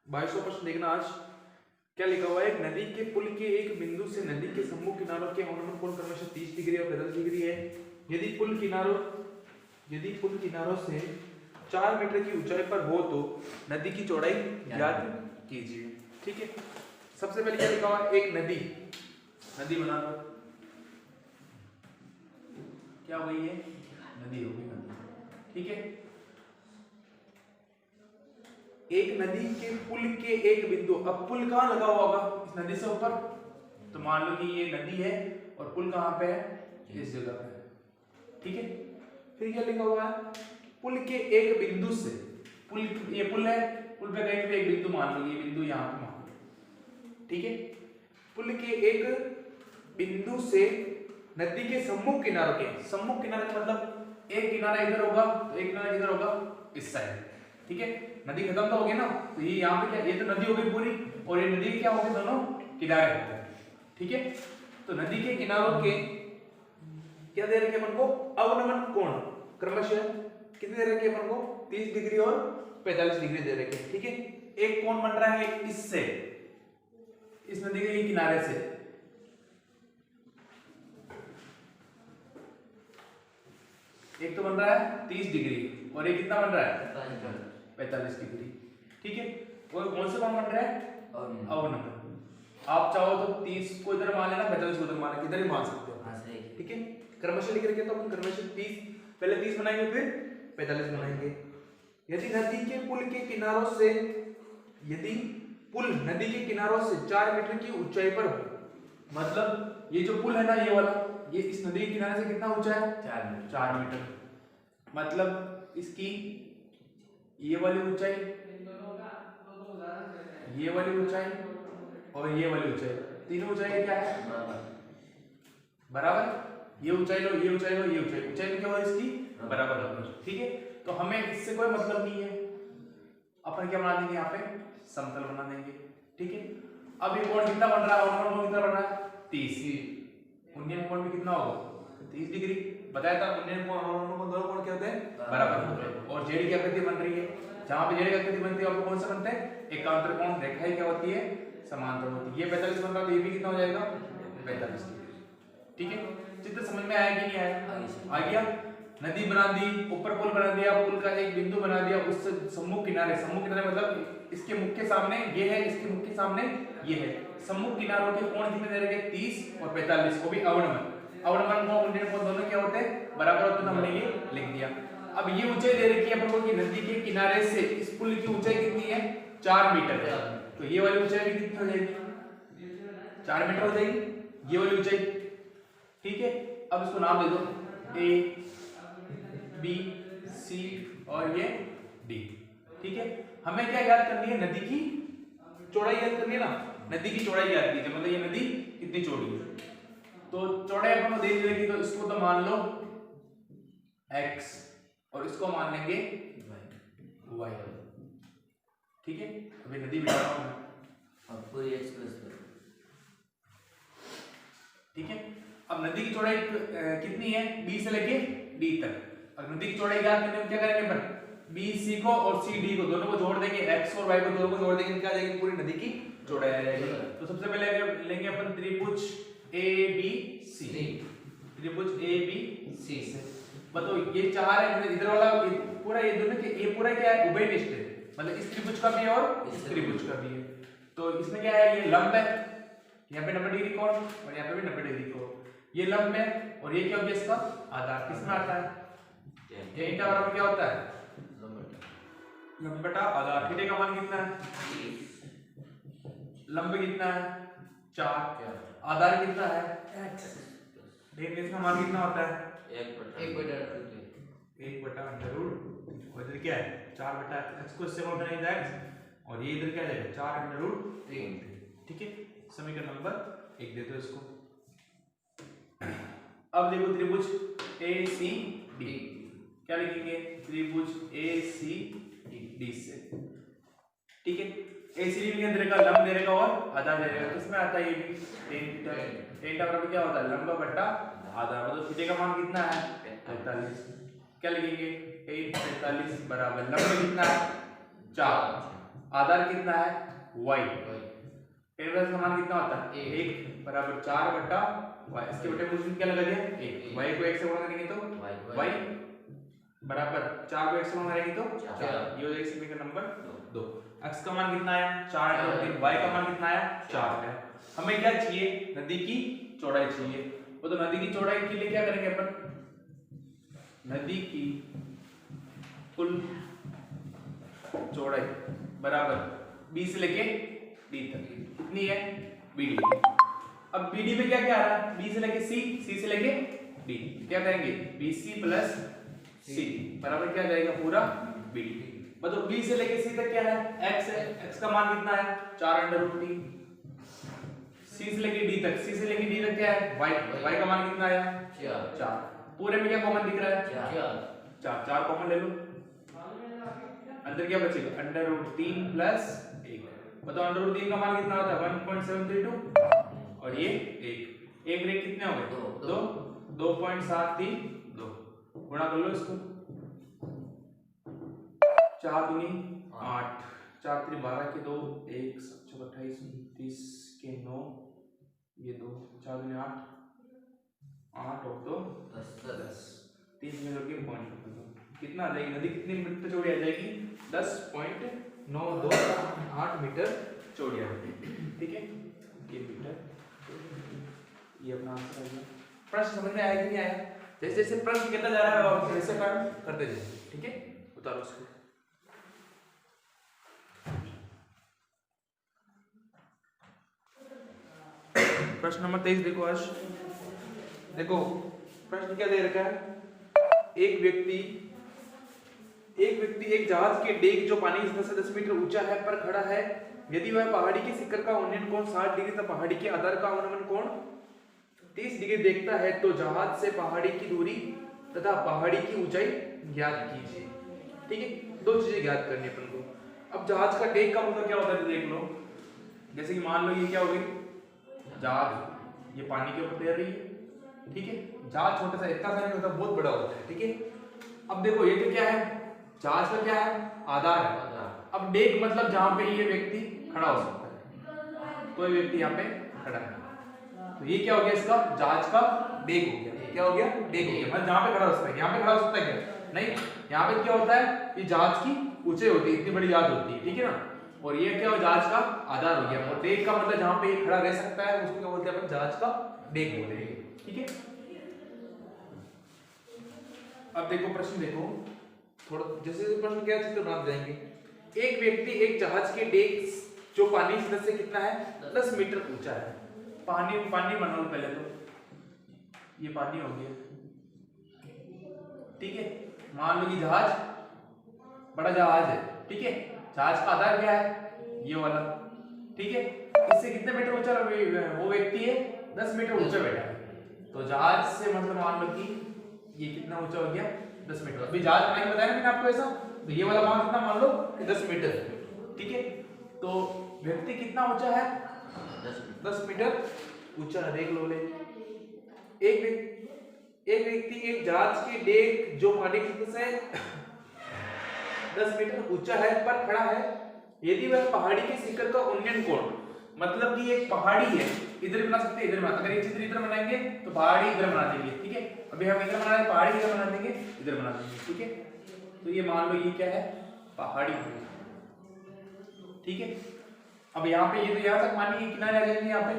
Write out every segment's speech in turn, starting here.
22% देखना आज क्या लिखा हुआ है। एक नदी के पुल के एक बिंदु से नदी के सम्मुख किनारों के अनुमान कोण क्रमशः 30 डिग्री और 45 डिग्री है। यदि पुल किनारों से 4 मीटर की ऊंचाई पर हो तो नदी की चौड़ाई ज्ञात कीजिए। ठीक है, सबसे पहले क्या लिखा हुआ है, एक नदी बना दो। क्या हुई है, नदी हो गई नदी। ठीक है, एक नदी के पुल के एक बिंदु, अब पुल कहाँ लगा हुआ होगा, इस नदी से ऊपर, तो मान लो कि ये नदी है और पुल कहाँ पे है, इस जगह पे है। ठीक है, फिर क्या लिखा हुआ है, पुल के एक बिंदु से, ये पुल है, पुल पे कहीं पे एक बिंदु मान लो, ये बिंदु यहाँ पे मान लो। ठीक है, पुल के एक बिंदु से नदी के सम्मुख किनारों के, सम्मुख किनारे का मतलब एक किनारा इधर होगा तो एक किनारा इधर होगा, इस साइड। ठीक है, नदी खत्म तो होगी ना, तो ये यहाँ पे क्या, ये तो नदी हो गई पूरी, और ये नदी क्या होगी, दोनों किनारे हो गए। ठीक है, तो नदी के किनारों के क्या दे रखे अपन को, अवनमन कोण क्रमशः कितने दे रखे अपन को, 30 डिग्री और 45 डिग्री दे रखे। ठीक है, एक कोण बन रहा है इससे, इस नदी के किनारे से, एक तो बन रहा है 30 डिग्री और एक कितना बन रहा है 45 डिग्री। ठीक है, और कौन से कोण बन रहा है, अवनमन। आप चाहो तो 30 को इधर मान लेना, 45 को इधर मान लेना, किधर ही मान सकते हो। ठीक है, क्रमशः लिख रखे तो अपन क्रमशः 30 पहले 30 बनाएंगे फिर 45 बनाएंगे। यदि नदी के पुल के किनारों से, यदि पुल नदी के किनारों से 4 मीटर की ऊंचाई पर हो, मतलब ये जो पुल है ना, ये वाला, ये इस नदी के किनारे से कितना ऊंचा है, 4 मीटर, मतलब इसकी ये वाली ऊंचाई, ये वाली ऊंचाई और ये वाली ऊंचाई, तीनों ऊंचाई क्या है, बराबर। ये ऊंचाई लो, ये ऊंचाई लो, ये ऊंचाई, ऊंचाई क्या हो इसकी बराबर होगी। ठीक है, तो हमें इससे कोई मतलब नहीं है, अपन क्या बना देंगे, यहाँ पे समतल बना देंगे। ठीक है, अब ये कोण कितना बन रहा है, और कोण कितना बन रहा है 30, उन्नयन कोण भी कितना होगा 30 डिग्री, बताया था। उन्नयन कोण और कोण दोनों कोण क्या होते हैं, बराबर होते हैं। और जेड की आकृति बन रही है, जहां पे जेड की आकृति बनती है आपको कौन सा बनता है, एकांतर कोण रेखा क्या होती है, समांतर होती है। ये 45 बन रहा है तो ये भी कितना हो जाएगा 45 डिग्री। ठीक है, चित्र समझ में आया कि नहीं आया, आ गया। नदी बना दी, ऊपर पुल बना दिया, पुल का एक बिंदु बना दिया, उससे सम्मुख किनारे मतलब इसके मुख के सामने ये है, इसके मुख के सामने ये है, सम्मुख किनारों के कोण कितने दे रखे 30 और 45, वो भी अवनमन। अवनमन कोण उन्नयन कोण दोनों क्या होते हैं, बराबर होते हैं, हमने ये लिख दिया। अब ये ऊंचाई दे रखी है अपन को कि नदी के किनारे से इस पुल की ऊंचाई कितनी है, 4 मीटर है, तो ये वाली ऊंचाई भी कितनी हो जाएगी, 4 मीटर हो जाएगी ये वाली ऊंचाई। ठीक है, अब इसको नाम दे दो ए बी सी और ये डी। ठीक है, हमें क्या याद करनी है, नदी की चौड़ाई याद करनी है ना, नदी की चौड़ाई याद कीजिए, मतलब ये नदी कितनी चौड़ी है। तो चौड़ाई अपन को दे देगी, तो इसको तो मान लो x और इसको मान लेंगे y। ठीक है, अभी नदी बिठा रहा हूं मैं, पूरी x प्लस। ठीक है, अब नदी की चौड़ाई कितनी है, b से लेके d तक। अब नदी की चौड़ाई याद करने में क्या करेंगे अपन, BC को और CD को दोनों को जोड़ देंगे, x और y को दोनों को जोड़ देंगे, क्या आ जाएगी, पूरी नदी की चौड़ाई आ जाएगी। तो सबसे पहले लेंगे अपन त्रिभुज ABC, त्रिभुज ABC से बताओ ये 4 है, इधर वाला पूरा, ये दोनों के ये पूरा क्या है, उभयनिष्ठ है, मतलब इस त्रिभुज का भी और इस त्रिभुज का भी है। तो इसमें क्या है, ये लंब है, यहाँ पे 90 डिग्री कोण और यहाँ पे भी 90 डिग्री कोण, ये लंब है, और ये क्या हो गया इसका आधार, किसमें आता है, ये ईटा बराबर क्या होता है, लंब बटा आधार। थीटा का मान कितना है, लंब कितना है 4, आधार कितना है x, देखिए इसका मान कितना होता है 1/√, और इधर क्या है 4/x को इससे मल्टीप्लाई करेंगे x, और ये इधर क्या आ जाएगा 4√3। ठीक है, समीकरण नंबर 1 दे दो इसको। अब देखो त्रिभुज ACD, क्या लिखेंगे, त्रिभुज ACD से। ठीक है, ACD के अंदर का लंब दे देगा और आधार दे देगा, किसमें आता है, ये भी tan बराबर क्या होता है, लंब बटा आधार, मतलब थीटा का मान कितना है 45। क्या लिखेंगे 8 45 बराबर लंब कितना है 4, आधार कितना है y, इनवर्स का मान कितना होता है 1 बराबर 4 बटा y, इसके बटे पोजीशन क्या लगा दिया 1, y को 1 से गुणा करेंगे तो y बराबर 4 को 1 से गुणा करेंगे तो 4, ये हो जाएगा समीकरण नंबर 2। x का मान कितना आया 4 y का मान कितना आया 4 है। हमें क्या चाहिए नदी की चौड़ाई चाहिए, वो तो नदी की चौड़ाई के लिए क्या करेंगे अपन, नदी की कुल चौड़ाई बराबर b से लेके d तक कितनी है BD। अब BD में क्या क्या आ रहा है b से लेके c से लेके d, क्या करेंगे BC प्लस c बराबर क्या जाएगा पूरा BD। मतलब b से लेके c तक क्या है x है, x का मान कितना है 4√3, c से लेके d तक क्या है y का मान कितना आया 4, पूरे में क्या कॉमन दिख रहा है 4 कॉमन ले लो, अंदर क्या बचेगा √3 प्लस 1, बताओ √3 का मान कितना होता है 1.732 और ये 1 रेख कितने हो गए 2.732, गुणा कर लो इसको 4 दूनी 8, 4 3 12 के 2 1 7 28 29 के 9, ये 2 4 दूनी 8 और 2 10 3 में जोड़ के पॉइंट कितना आ जाएगी, नदी कितनी मीटर चौड़ी आ जाएगी 10.928 मीटर चौड़ी आ जाएगी, ठीक है ये मीटर, ये अपना आंसर आ गया। प्रश्न समझ में आया कि नहीं आया, जैसे जैसे प्रश्न कहता जा रहा है वैसे काम करते जाइए, ठीक है उतारो उसको। प्रश्न नंबर 23 देखो हर्ष, देखो प्रश्न क्या दे रखा है, एक व्यक्ति एक जहाज के डेक जो पानी से 10 मीटर ऊंचा है पर खड़ा है, यदि वह पहाड़ी के शिखर का उन्नयन कोण 60 डिग्री तथा पहाड़ी के आधार का अवनमन कोण 30 डिग्री देखता है तो जहाज से पहाड़ी की दूरी तथा पहाड़ी की ऊंचाई ज्ञात कीजिए। ठीक है, दो चीजें ज्ञात करनी अपन को। अब जहाज का डेक का मतलब क्या होता है देख लो, जैसे कि मान लो ये क्या हो गई जहाज, ये पानी के ऊपर तैर रही है, ठीक है, जहाज छोटा सा इतना सा नहीं होता, बहुत बड़ा होता है, ठीक है। अब देखो ये तो क्या है, जहाज का क्या है आधार है। अब डेक मतलब जहां पे ये व्यक्ति खड़ा हो सकता है, कोई व्यक्ति यहाँ पे खड़ा है, तो ये क्या हो गया इसका जहाज का डेक हो गया। क्या हो गया डेक हो गया, मतलब जहां पे खड़ा हो सकता है। यहाँ पे खड़ा हो सकता है क्या, नहीं, यहाँ पे क्या होता है कि जहाज की ऊंचाई होती है, इतनी बड़ी जहाज होती है, ठीक है ना, और ये क्या हो जहाज का आधार हो गया। और डेक का मतलब जहां पे ये खड़ा रह सकता है उसको क्या बोलते हैं अपन, जहाज का डेक बोलते हैं, ठीक है। अब देखो प्रश्न देखो थोड़ा, जैसे प्रश्न क्या चित्र बना जाएंगे। एक व्यक्ति एक जहाज के डेक जो पानी से कितना है 10 मीटर ऊंचा है, पानी बना लो पहले तो, ये पानी हो गया, ठीक है। मान लो कि जहाज बड़ा जहाज है, ठीक है, जहाज का आधार क्या है ये वाला, ठीक है, इससे कितने मीटर ऊंचा वो व्यक्ति है 10 मीटर ऊंचा बैठा है, तो जहाज से मतलब मान लो कि ये कितना ऊंचा हो गया 10 मीटर। अभी जहाज बनाने बताया ना मैंने आपको ऐसा, तो ये वाला मान कितना मान लो 10 मीटर, ठीक है। तो व्यक्ति कितना ऊंचा है 10 मीटर ऊंचा, देख लो ले। एक व्यक्ति एक जहाज के डेक जो पानी की से 10 मीटर ऊंचा है पर खड़ा है, यदि वह पहाड़ी के शिखर का उन्नयन कोण, मतलब कि एक पहाड़ी है, इधर बना सकते हैं, इधर बना, अगर ये चित्र इधर बनाएंगे तो पहाड़ी इधर बना देंगे, ठीक है। अभी हम इधर बना रहे हैं, पहाड़ी इधर बना देंगे, इधर बना देंगे, ठीक है। तो ये मान लो ये क्या है पहाड़ी, ठीक है। अब यहाँ पे ये तो यहाँ तक मानिए किनारे आ जाएंगे यहाँ पे,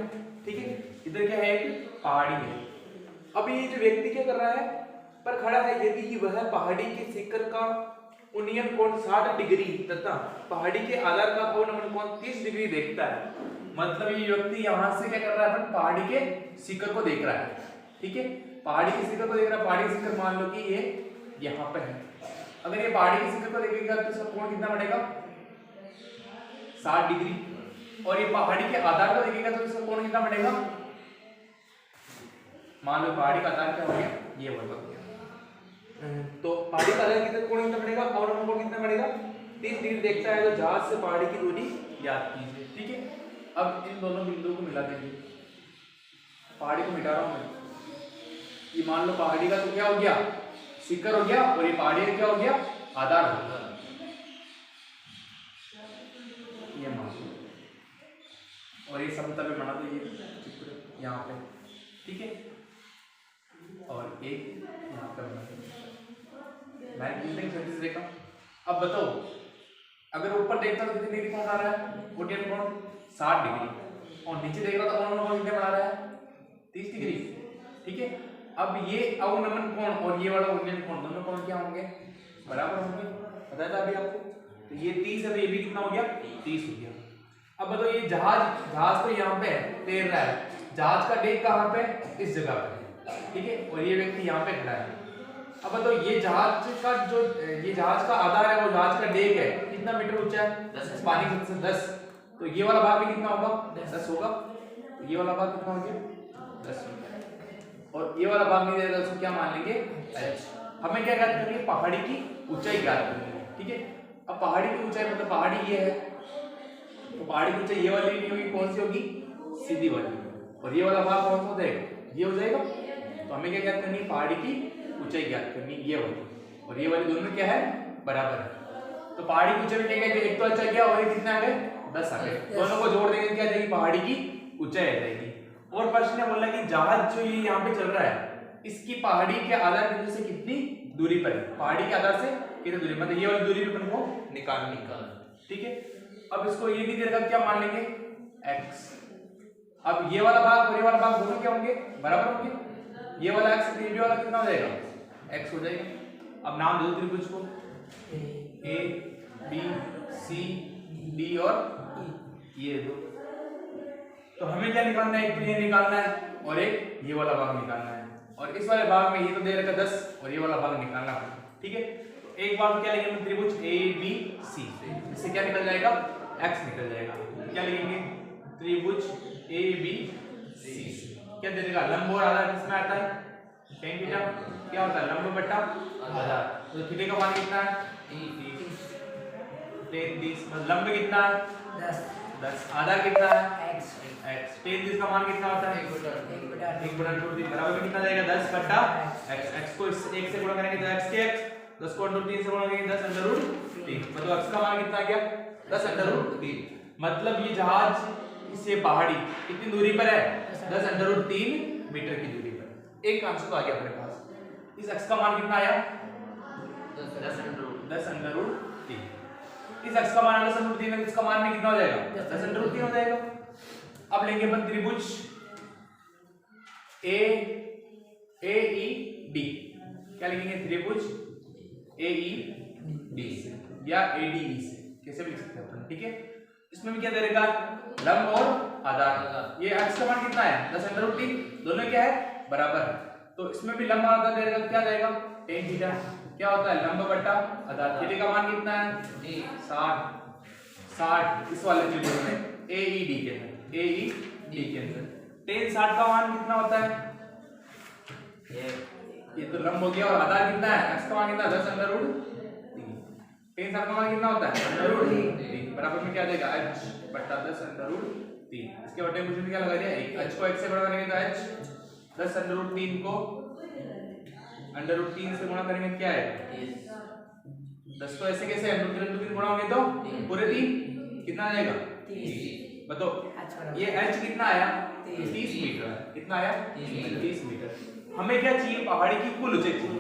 ठीक है, इधर क्या है एक पहाड़ी है। अब ये जो व्यक्ति क्या कर रहा है पर खड़ा है, यदि वह पहाड़ी के शिखर का उन्नयन कोण 60 डिग्री तथा पहाड़ी के आधार का अवनमन कोण 30 डिग्री देखता है, मतलब ये व्यक्ति यहाँ से क्या कर रहा है, पहाड़ी के शिखर को देख रहा है, ठीक है, पहाड़ी के शिखर को देख रहा है। पहाड़ी के शिखर मान लो कि ये यहाँ पे है, अगर ये पहाड़ी के शिखर को देखेगा तो इसका कोण कितना बढ़ेगा 60 डिग्री, और ये पहाड़ी के आधार को देखेगा तो इसका कोण कितना बढ़ेगा, मान लो पहाड़ी का आधार क्या हो गया ये वाला, तो पहाड़ी का आधार कितना कोण कितना बढ़ेगा, अवनमन कोण कितना बढ़ेगा 30 डिग्री देखता है, तो जहाज से पहाड़ी की दूरी ज्ञात कीजिए, ठीक है। अब इन दोनों बिंदुओं को मिला देंगे, पहाड़ी को मिटा रहा हूं मैं, ये मान लो पहाड़ी का तो क्या हो गया शिखर हो गया, और ये पहाड़ी का क्या हो गया आधार हो गया, ये मान लो, और ये समतल में बना दो ये चित्र यहाँ पे, ठीक है, और एक यहाँ पे बना दो। मैंने देखा। अब बताओ, अगर ऊपर देखता तो कितनी डिग्री कोण आ रहा है? कोटियन कोण 60 डिग्री, और नीचे देख रहा तो अवनमन कोण कितने बना रहा है? 30 डिग्री, ठीक है। अब ये अवनमन कोण और ये वाला उन्नयन कोण दोनों कोण क्या होंगे? बराबर होंगे, बताया था अभी आपको। तो ये 30 है तो ये भी कितना हो गया? 30 हो गया। अब बताओ, ये जहाज तो यहाँ पे तैर रहा है, जहाज का डेक कहाँ पे? इस जगह पे, ठीक है, और ये व्यक्ति यहाँ पे खड़ा है। अब बताओ, ये जहाज का आधार है, वो जहाज का डेक है, कितना मीटर ऊंचा है? 10 पानी की सतह से 10, तो ये वाला भाग भी कितना होगा? 10 होगा। तो ये वाला भाग कितना हो गया? 10 होगा। और ये वाला भाग नहीं देगा, उसको क्या मान लेंगे? h। हमें क्या ज्ञात करनी है? पहाड़ी की ऊंचाई ज्ञात करनी है, ठीक है। अब पहाड़ी की ऊंचाई मतलब पहाड़ी ये है, तो पहाड़ी की ऊंचाई ये वाली नहीं होगी, कौन सी होगी? सीधी वाली। और ये वाला भाग कौन सा हो जाएगा? ये हो जाएगा। तो हमें क्या ज्ञात करनी है? पहाड़ी की ऊंचाई ज्ञात करनी, ये वाली और ये वाली दोनों क्या है? बराबर है। तो पहाड़ी की ऊंचाई में क्या क्या? एक तो अच्छा गया और ये कितने आ गए? 10 आ गए। दोनों को जोड़ देंगे क्या आ जाएगी? पहाड़ी की ऊंचाई आ जाएगी। और प्रश्न ने बोला कि जहाज जो ये यहाँ पे चल रहा है, इसकी पहाड़ी के आधार बिंदु से कितनी दूरी पर है? पहाड़ी के आधार से कितनी दूरी, मतलब ये वाली दूरी भी अपन को निकालनी, ठीक है। अब इसको ये भी दे रखा, क्या मान लेंगे? x। अब ये वाला भाग और ये वाला भाग दोनों क्या होंगे? बराबर होंगे। ये वाला x, ये वाला कितना हो जाएगा? x हो जाएगा। अब नाम दे दो त्रिभुज को, a b c d और e, ये दो। तो हमें क्या निकालना है? एक तो ये निकालना है और एक ये वाला भाग निकालना है, और इस वाले भाग में ये तो दे रखा 10 और ये वाला भाग निकालना है, ठीक है। तो एक भाग क्या लिखेंगे? त्रिभुज a b c, इससे क्या निकल जाएगा? x निकल जाएगा। क्या लिखेंगे? त्रिभुज a b c, क्या दे देगा? लंब और आधार किसमें आता है? tan theta. क्या होता है? लंब बटा आधार। तो थीटा का मान कितना है? 30। लंब कितना है? 10। आधार कितना है? x। 30 का मान कितना होता है? 1/√3 बराबर कितना जाएगा? 10 बटा x। x को 1 से गुणा करेंगे तो x के x, 10 को √3 से गुणा करेंगे 10√3, मतलब x का मान कितना आ गया? 10√3। मतलब ये जहाज इससे पहाड़ी कितनी दूरी पर है? 10√3 मीटर की दूरी पर। एक आंसर तो आ गया अपने पास। इस x का मान कितना आया? 10√3। इस x का मान 10√3 है, इसका मान में कितना हो जाएगा? 10√3 हो जाएगा। अब लेंगे अपन त्रिभुज AED, क्या लिखेंगे? त्रिभुज AED या ADE से, कैसे भी लिख सकते हैं अपन, ठीक है। इसमें भी क्या दे रखा? लंब और आधार। ये x का मान कितना है? 10√3, दोनों क्या है? बराबर है। तो इसमें भी लंब और आधार दे रखा, क्या जाएगा? tan theta. क्या होता है? लंब बटा आधार। थीटा का मान कितना है? 60। इस वाले त्रिभुज में AED के अंदर, AED के अंदर tan 60 का मान कितना होता है? ये तो लंब हो गया, और आधार कितना है? x का मान कितना? 10√3। tan 60 का मान कितना होता है? √3। बराबर में क्या आ जाएगा? h बटा 10√3। इसके बटे में मुझे क्या लगा दिया? 1। h को 1 से गुणा करेंगे तो h, 10√3 को √3 से गुणा करेंगे क्या है? 10 तो ऐसे कैसे? √3 गुणा होंगे तो पूरे 3, कितना आ जाएगा? 30। बताओ ये h कितना आया? 30 मीटर। कितना आया? 30 मीटर। हमें क्या चाहिए? पहाड़ी की कुल ऊंचाई चाहिए।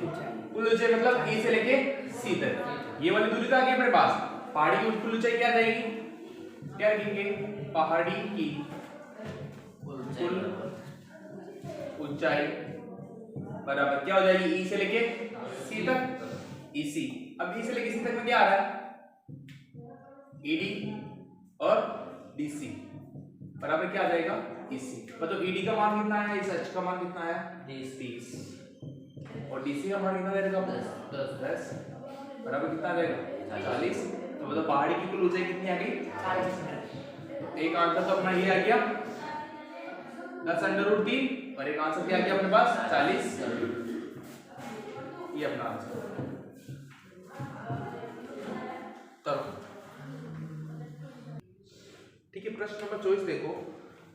कुल ऊंचाई मतलब e से लेके c तक। ये वाली दूरी तो आ गई अपने पास। पहाड़ी की कुल ऊंचाई क्या जाएगी? क्या लिखेंगे? पहाड़ी की कुल ऊंचाई बराबर क्या हो जाएगी? e से लेके c तक, EC। अब e से लेके c तक में क्या आ रहा है? ED और DC बराबर क्या आ जाएगा? EC। मतलब ED का मान कितना है? इस h का मान कितना है? 30। और DC का मान कितना रहेगा? 10 बराबर कितना आ जाएगा? 40। तो मतलब पहाड़ी की कुल ऊंचाई कितनी आ गई? 40 मीटर। एक आंसर तो अपना ये आ गया 10√3, और एक आंसर क्या आ गया अपने पास? 40। ये अपना आंसर। ठीक है, प्रश्न नंबर 24 देखो।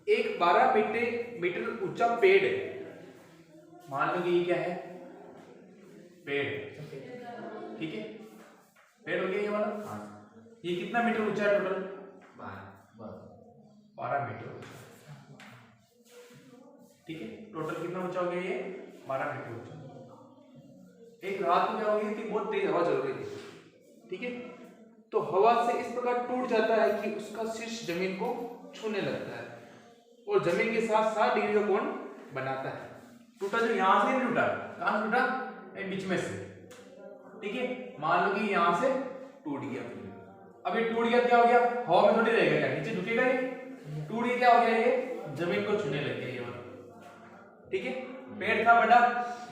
एक 12 मीटर ऊंचा पेड़ है, मान लो कि ये क्या है? पेड़, ठीक है, पेड़ हो गया ये वाला। ये कितना मीटर ऊंचा है टोटल? 12 मीटर ऊंचा। ठीक है, टोटल कितना ऊंचा हो गया ये? 12 मीटर ऊंचा। एक रात में क्या हो गई थी, बहुत तेज हवा चल रही थी। ठीक है, तो हवा से इस प्रकार टूट जाता है कि उसका शीर्ष जमीन को छूने लगता है और जमीन के साथ 60 डिग्री का कोण बनाता है। टूटा जो यहाँ से नहीं टूटा, कहाँ से टूटा? बीच में से। ठीक है, मान लो कि यहाँ से टूट गया। अब ये टूट गया, क्या हो गया? हवा में थोड़ी रहेगा, क्या नीचे झुकेगा ये? टूट गया, क्या हो गया? ये जमीन को छूने लग गया ये वाला। ठीक है, पेड़ था बड़ा,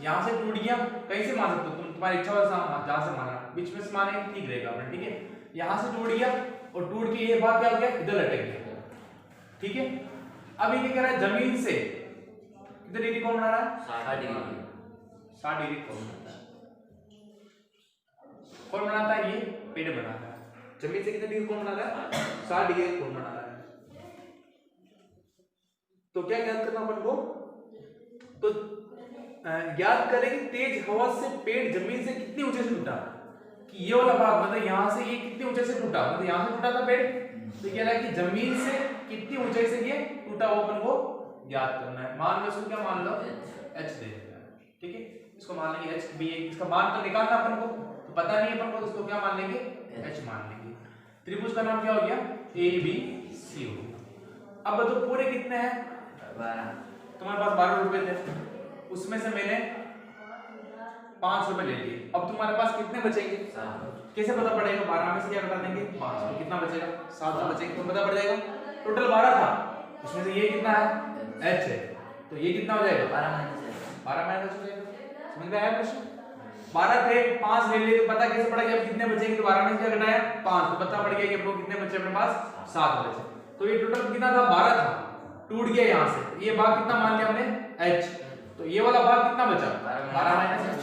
यहाँ से टूट गया, कहीं से मान सकते हो तुम, तुम्हारी इच्छा हो जहाँ से मानना, बीच में से माने ठीक रहेगा अपना। ठीक है, यहाँ से टूट गया और टूट के ये भाग क्या हो गया? इधर लटक गया। ठीक है, अब ये क्या कह रहा है? जमीन से कितने डिग्री कोण बना रहा है? 60 डिग्री कोण बनाता है। कौन बनाता है? ये पेड़ बनाता है। जमीन से कितने डिग्री कोण बना रहा है? 60 डिग्री कोण बना रहा है। तो क्या ज्ञात करना अपन को? तो ज्ञात करें कि तेज हवा से पेड़ जमीन से कितनी ऊंचाई से टूटा, कि ये वाला भाग मतलब यहाँ से ये कितनी ऊंचाई से टूटा, मतलब यहाँ से टूटा था पेड़, तो कह रहा है कि जमीन से कितनी ऊंचाई से ये टूटा, वो अपन को ज्ञात करना है। मान लो इसको क्या मान लो? h दे देना है। ठीक है, इसको मान लेंगे h भी, इसका मान तो निकालना अपन को, तो पता नहीं अपन को, तो इसको क्या मान लेंगे? h मान लेंगे। त्रिभुज का नाम क्या हो गया? ABC हो गया। अब तो पूरे कितने हैं? 12। तुम्हारे पास 12 रुपए थे, उसमें से मैंने 5 रुपए ले लिए। अब तुम्हारे पास कितने बचेंगे? 7। कैसे पता पड़ेगा? 12 में से क्या घटा देंगे? 5, तो कितना बचेगा? 7 बचेंगे, तो पता पड़ जाएगा। टोटल 12 था, उसमें से ये कितना है? h है, तो ये कितना हो जाएगा? 12 माइनस हो जाएगा। समझ में आया प्रश्न? 12 थे, 5 ले लिए, तो पता कैसे पड़ा कि अब कितने बचेंगे? तो 12 में से क्या घटाया? 5, तो पता पड़ गया कि अब कितने बचे अपने पास? 7 बचे। तो ये टोटल कितना था? 12 था, टूट गया यहाँ से, ये भाग कितना मान लिया हमने? h, तो ये वाला भाग कितना बचा? 12 माइनस h।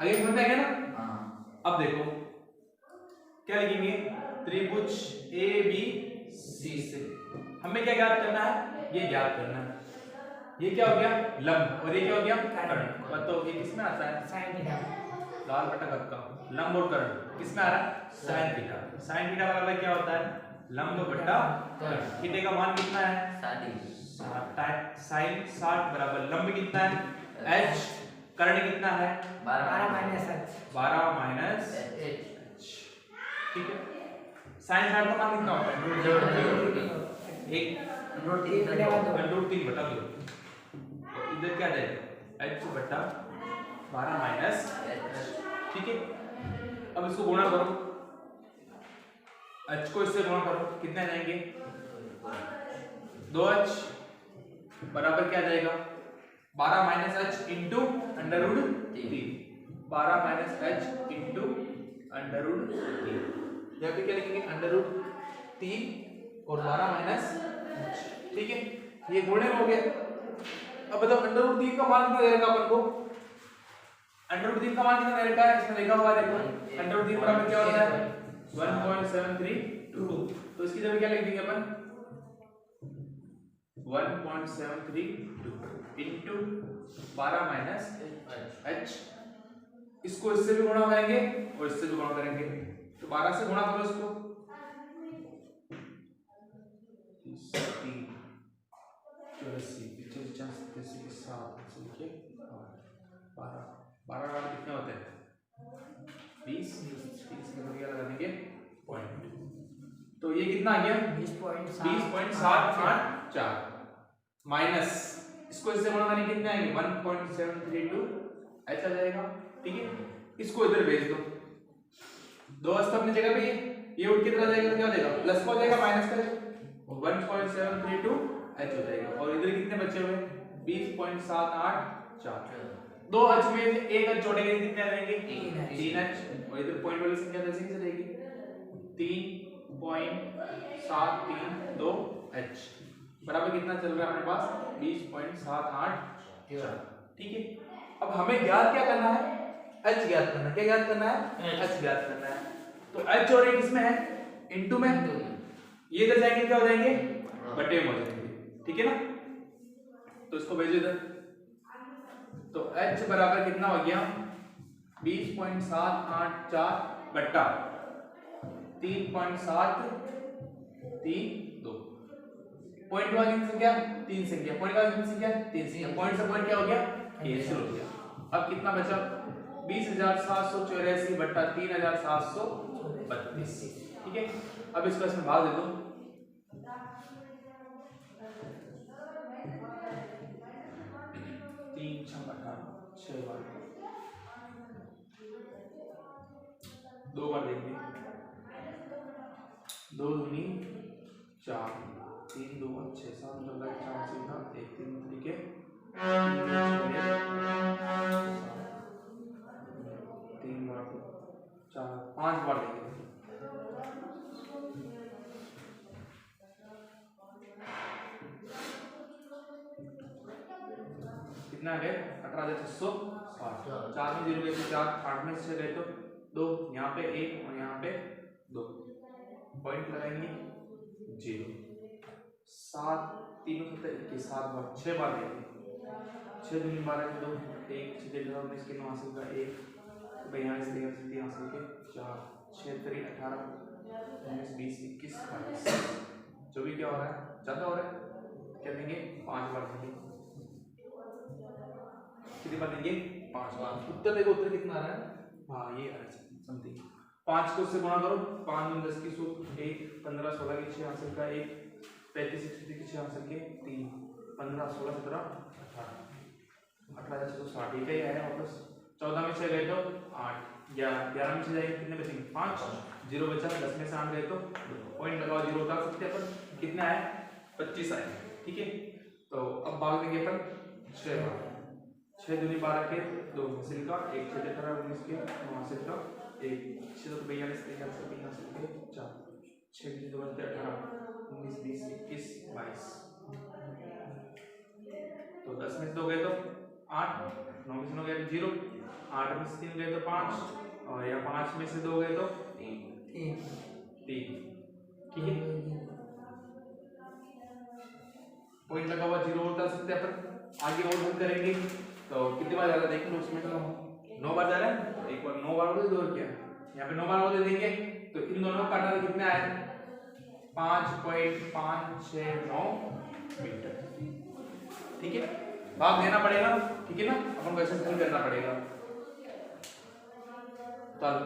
आगे समझ में आएगा ना? अब देखो क्या लिखेंगे? त्रिभुज ABC से हमें क्या ज्ञात करना है? ये ज्ञात करना है। ये क्या हो गया? लंब, और ये क्या हो गया? कर्ण। तो ये किसमें आता है? sin theta. लाल बटा कक्का, लंब और कर्ण किसमें आ रहा है? sin theta. sin थीटा बराबर क्या होता है? लंब बटा कर्ण। थीटा का मान कितना है? 60। sin 60 बराबर लंब कितना है? h, कर्ण कितना है? 12 माइनस h। ठीक है, sin 60 का मान कितना होता है? 1/3 बटा 2। तो इधर क्या जाएगा? h बटा 12 माइनस h। ठीक है, अब इसको गुणा करो, h को इससे गुणा करो, कितने आ जाएंगे? 2h बराबर क्या जाएगा? 12 minus h into √3। 12 minus h into √3। यहाँ पे क्या लिखेंगे? √3 और 12 माइनस h। ठीक है, ये गुणे हो गया। अब बताओ √3 का मान कितना दे रखा अपन को? √3 का मान कितना दे रखा है? इसमें लिखा हुआ है, देखो √3 बराबर क्या होता है? 1.732। तो इसकी जगह क्या लिख देंगे अपन? 1.732 इंटू 12 माइनस h। इसको इससे भी गुणा करेंगे और इससे भी गुणा करेंगे, तो 12 से गुणा करो इसको, 3 84 50 50 7 12 कितने होते हैं? 20 के बढ़िया लगा देंगे पॉइंट। तो ये कितना आ गया? 20.784 माइनस इसको इससे गुणा करेंगे, कितने आएंगे? 1.732 h आ जाएगा। ठीक है, इसको इधर भेज दो, 2 h अपनी जगह पे, ये उठ के इधर जाएगा तो क्या हो जाएगा? प्लस का हो जाएगा, माइनस का 1.732 h हो जाएगा। और इधर कितने बचे हुए? 20.784। 2 h में से एक h जोड़ेंगे, कितने आ जाएंगे? 3 h। और इधर पॉइंट वाली संख्या कैसे रहेगी? 3.732 h बराबर कितना चल रहा है अपने पास? 20.784। ठीक है, अब हमें ज्ञात क्या करना है? h ज्ञात करना है। क्या ज्ञात करना है? h ज्ञात करना है। तो h और ये किसमें है? इनटू में। ये इधर जाएंगे क्या हो जाएंगे? बटे में हो जाएंगे। ठीक है ना, तो इसको भेजो इधर। तो h बराबर कितना हो गया? 20.784 बट्टा 3.732। पॉइंट वाली संख्या 3 संख्या, पॉइंट वाली संख्या 3 संख्या, पॉइंट से पॉइंट क्या हो गया, कैंसिल हो गया। अब कितना बचा, 20,784 बटा 3,732। ठीक है, अब इसको इसमें भाग दे दो। 3 6 18 6 बार, 2 बार देंगे, 2 दूनी 4, 3 2 6 7 4 सीधा 1 3 तरीके 3 बार 4 5 बार देंगे। कितना गए, 18,660। 4 में 0 गए तो 4, 8 में 6 गए तो 2, यहाँ पे 1 और यहाँ पे 2, पॉइंट लगाएंगे 0। 7 3 21 7 बार 6 बार देंगे, 6 दूनी 12 के 2 1 6 19 के 9 हासिल का 1 42 3 हासिल के 4 6 3 18 19 20 21 22। जो भी क्या हो रहा है, ज्यादा हो रहा है, क्या देंगे 5 बार देंगे। कितनी बार देंगे, 5 बार। उत्तर देखो, उत्तर कितना आ रहा है, हाँ ये आ रहा है समथिंग। 5 को उससे गुणा करो, 5 में 10 की 1 15 16 की 6 हासिल का 1 35 61 की 6 हासिल के 3 15 16 17 18 18,660। ठीक है, ये आया वापस। 14 में 6 गए तो 8 11 में 6 जाएंगे, कितने बचेंगे 5 0 बचा, 10 में से 8 गए तो 2 पॉइंट लगाओ, 0 उतार सकते हैं अपन। कितना है 25 आए। ठीक है, तो अब भाग देंगे अपन 6 बार, 6 दूनी 12 के 2 हासिल का 1 6 18 19 के 9 हासिल का 1 6 42 23 हासिल के 4 6 2 18 19 20 21 22। तो 10 में से 2 गए तो 8 9 में से 9 गए तो 0 8 में से 3 गए तो 5 और या 5 में से 2 गए तो 3। ठीक है, पॉइंट लगा हुआ 0 उतार सकते हैं अपन। आगे और हम करेंगे तो कितनी बार जा रहा है देख लो, उसमें तो 9 बार जा रहा है, एक बार 9 बार हो गए, 2 और क्या यहाँ पे 9 बार हो देंगे तो इन दोनों का काटा कितना है 5.569 मीटर। ठीक है, भाग देना पड़ेगा। ठीक है ना, अपन को ऐसे करना पड़ेगा। चलो